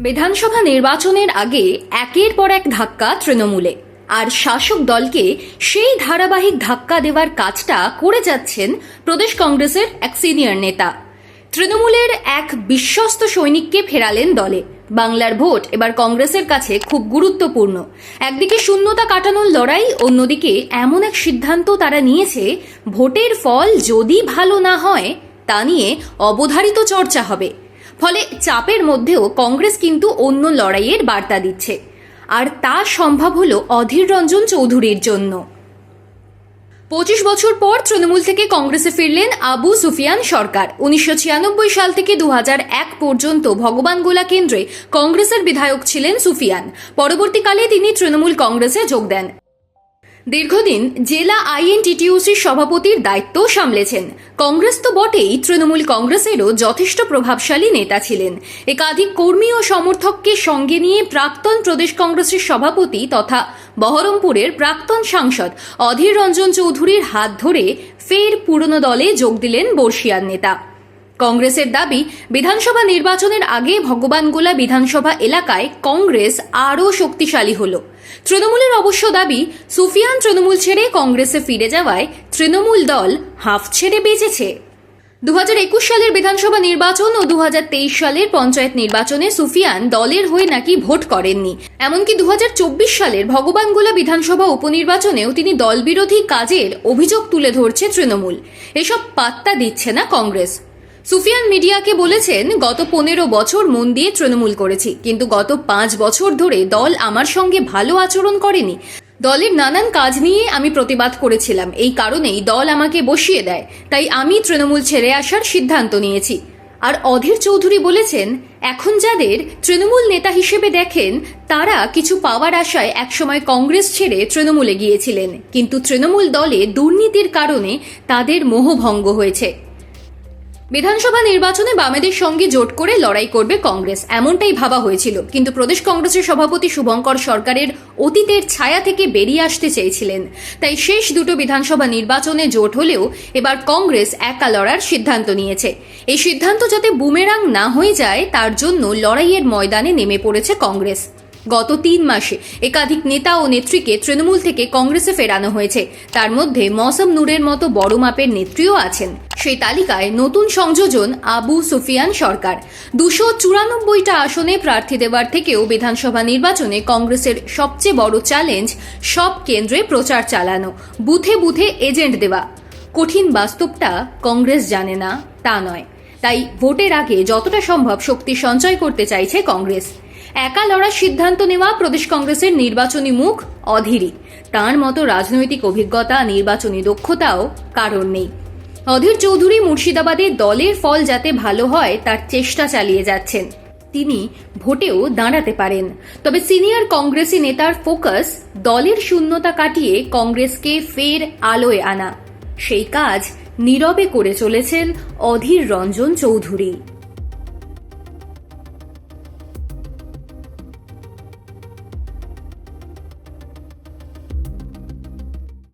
বিধানসভা নির্বাচনের আগে একের পর এক ধাক্কা তৃণমূলে, আর শাসক দলকে সেই ধারাবাহিক ধাক্কা দেওয়ার কাজটা করে যাচ্ছেন প্রদেশ কংগ্রেসের এক সিনিয়র নেতা। তৃণমূলের এক বিশ্বস্ত সৈনিককে ফেরালেন দলে। বাংলার ভোট এবার কংগ্রেসের কাছে খুব গুরুত্বপূর্ণ। একদিকে শূন্যতা কাটানোর লড়াই, অন্যদিকে এমন এক সিদ্ধান্ত তারা নিয়েছে, ভোটের ফল যদি ভালো না হয় তা নিয়ে অবধারিত চর্চা হবে। ফলে চাপের মধ্যেও কংগ্রেস কিন্তু অন্য লড়াইয়ের বার্তা দিচ্ছে, আর তা সম্ভব হলো অধীর রঞ্জন চৌধুরীর জন্য। 25 বছর পর তৃণমূল থেকে কংগ্রেসে ফিরলেন আবু সুফিয়ান সরকার। 1996 সাল থেকে 2001 পর্যন্ত ভগবানগোলা কেন্দ্রে কংগ্রেসের বিধায়ক ছিলেন সুফিয়ান। পরবর্তীকালে তিনি তৃণমূল কংগ্রেসে যোগ দেন। দীর্ঘদিন জেলা আইএনটিটিইউসির সভাপতির দায়িত্ব সামলেছেন। কংগ্রেস তো বটেই, তৃণমূল কংগ্রেসেরও যথেষ্ট প্রভাবশালী নেতা ছিলেন। একাধিক কর্মী ও সমর্থককে সঙ্গে নিয়ে প্রাক্তন প্রদেশ কংগ্রেসের সভাপতি তথা বহরমপুরের প্রাক্তন সাংসদ অধীর রঞ্জন চৌধুরীর হাত ধরে ফের পুরনো দলে যোগ দিলেন বর্ষিয়ান নেতা। কংগ্রেসের দাবি, বিধানসভা নির্বাচনের আগে ভগবানগোলা বিধানসভা এলাকায় কংগ্রেস আরও শক্তিশালী হল। তৃণমূলের অবশ্য দাবি, সুফিয়ান তৃণমূল ছেড়ে কংগ্রেসে ফিরে যাওয়ায় তৃণমূল দল হাঁফ ছেড়ে বেঁচেছে। 2021 সালের বিধানসভা নির্বাচন ও 2023 সালের পঞ্চায়েত নির্বাচনে সুফিয়ান দলের হয়ে নাকি ভোট করেননি। এমনকি 2024 সালের ভগবানগোলা বিধানসভা উপনির্বাচনেও তিনি দলবিরোধী কাজের অভিযোগ তুলে ধরছে তৃণমূল। এসব পাত্তা দিচ্ছে না কংগ্রেস। সুফিয়ান মিডিয়াকে বলেছেন, গত 15 বছর মন দিয়ে তৃণমূল করেছি, কিন্তু গত 5 বছর ধরে দল আমার সঙ্গে ভালো আচরণ করেনি। দলের নানান কাজ নিয়ে আমি প্রতিবাদ করেছিলাম, এই কারণেই দল আমাকে বসিয়ে দেয়, তাই আমি তৃণমূল ছেড়ে আসার সিদ্ধান্ত নিয়েছি। আর অধীর চৌধুরী বলেছেন, এখন যাদের তৃণমূল নেতা হিসেবে দেখেন তারা কিছু পাওয়ার আশায় একসময় কংগ্রেস ছেড়ে তৃণমূলে গিয়েছিলেন, কিন্তু তৃণমূল দলে দুর্নীতির কারণে তাদের মোহভঙ্গ হয়েছে। বিধানসভা নির্বাচনে বামেদের সঙ্গে জোট করে লড়াই করবে কংগ্রেস, এমনটাই ভাবা হয়েছিল। কিন্তু প্রদেশ কংগ্রেসের সভাপতি শুভঙ্কর সরকারের অতীতের ছায়া থেকে বেরিয়ে আসতে চেয়েছিলেন, তাই শেষ দুটো বিধানসভা নির্বাচনে জোট হলেও এবার কংগ্রেস একা লড়ার সিদ্ধান্ত নিয়েছে। এই সিদ্ধান্ত যাতে বুমেরাং না হয়ে যায় তার জন্য লড়াইয়ের ময়দানে নেমে পড়েছে কংগ্রেস। গত 3 মাসে একাধিক নেতা ও নেত্রীকে তৃণমূল থেকে কংগ্রেসে ফেরানো হয়েছে। তার মধ্যে মৌসম নূরের মতো বড় মাপের নেত্রীও আছেন। সেই তালিকায় নতুন সংযোজন আবু সুফিয়ান সরকার। 294টা আসনে প্রার্থী দেওয়ার থেকেও বিধানসভা নির্বাচনে কংগ্রেসের সবচেয়ে বড় চ্যালেঞ্জ সব কেন্দ্রে প্রচার চালানো, বুথে বুথে এজেন্ট দেওয়া। কঠিন বাস্তবটা কংগ্রেস জানে না তা নয়, তাই ভোটের আগে যতটা সম্ভব শক্তি সঞ্চয় করতে চাইছে কংগ্রেস। একা লড়ার সিদ্ধান্ত নেওয়া প্রদেশ কংগ্রেসের নির্বাচনী মুখ অধীরই। তাঁর মতো রাজনৈতিক অভিজ্ঞতা, নির্বাচনী দক্ষতাও কারণ নেই। অধীর চৌধুরী মুর্শিদাবাদে দলের ফল যাতে ভালো হয় তার চেষ্টা চালিয়ে যাচ্ছেন। তিনি ভোটেও দাঁড়াতে পারেন, তবে সিনিয়র কংগ্রেসি নেতার ফোকাস দলের শূন্যতা কাটিয়ে কংগ্রেসকে ফের আলোয় আনা। সেই কাজ নীরবে করে চলেছেন অধীর রঞ্জন চৌধুরী।